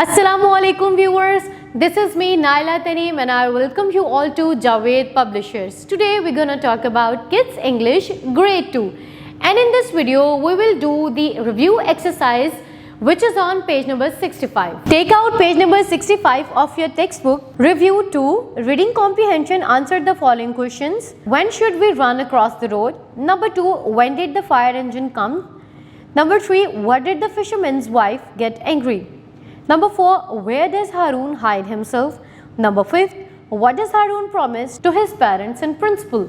Assalamualaikum viewers, this is me Naila Taneem and I welcome you all to Javed Publishers. Today we're gonna talk about Kids English Grade 2 and in this video we will do the review exercise which is on page number 65. Take out page number 65 of your textbook. Review 2, reading comprehension, answer the following questions. When should we run across the road? Number 2, when did the fire engine come? Number 3, what did the fisherman's wife get angry? Number 4, where does Harun hide himself? Number 5, what does Harun promise to his parents and principal?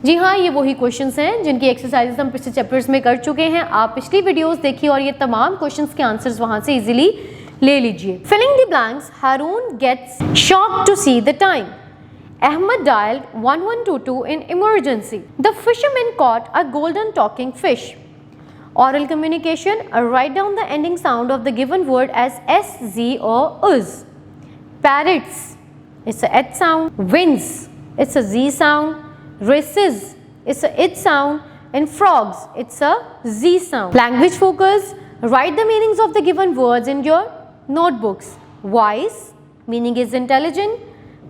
जी हाँ, ये वही questions हैं जिनकी exercises हम पिछले chapters में कर चुके हैं. आप पिछली वीडियोस देखिए और ये तमाम क्वेश्चंस के आंसर्स वहां से इजीली ले लीजिए. Filling the blanks, Harun gets shocked to see the time. Ahmed dialed 1122 in emergency. The fisherman caught a golden talking fish. Oral communication, write down the ending sound of the given word as S, Z or uz. Parrots, it's a et sound. Winds, it's a Z sound. Races, it's a it sound. And frogs, it's a Z sound. Language focus, write the meanings of the given words in your notebooks. Wise, meaning is intelligent.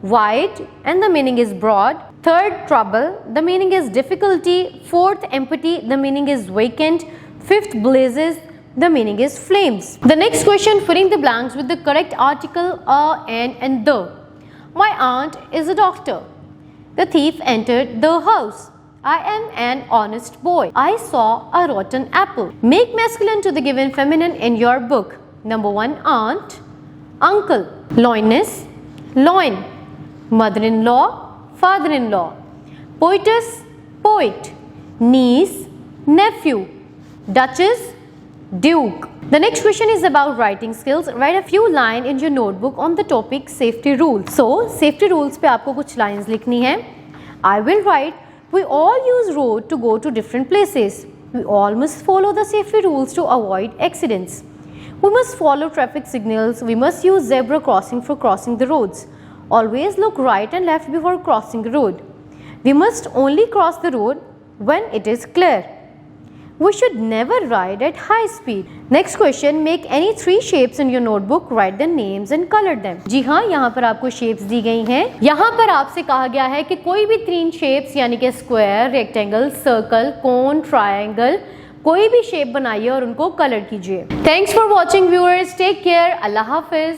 Wide, and the meaning is broad. Third, trouble, the meaning is difficulty. Fourth, empty, the meaning is vacant. Fifth, blazes, the meaning is flames. The next question, filling the blanks with the correct article a, and the. My aunt is a doctor. The thief entered the house. I am an honest boy. I saw a rotten apple. Make masculine to the given feminine in your book. Number 1, aunt, uncle. Loinness, loin. Mother-in-law, father-in-law. Poetess, poet. Niece, nephew. Duchess, duke. The next question is about writing skills. Write a few lines in your notebook on the topic safety rules. So, safety rules पे आपको कुछ lines लिखनी है. I will write, we all use road to go to different places. We all must follow the safety rules to avoid accidents. We must follow traffic signals. We must use zebra crossing for crossing the roads. Always look right and left before crossing the road. We must only cross the road when it is clear. We should never ride at high speed. Next question, make any 3 shapes in your notebook, write the names and color them. जी हाँ, यहाँ पर आपको shapes दी गई हैं. यहाँ पर आपसे कहा गया है कि कोई भी 3 shapes यानी कि square, rectangle, circle, cone, triangle, कोई भी shape बनाइए और उनको color कीजिए. Thanks for watching viewers. Take care. Allah Hafiz.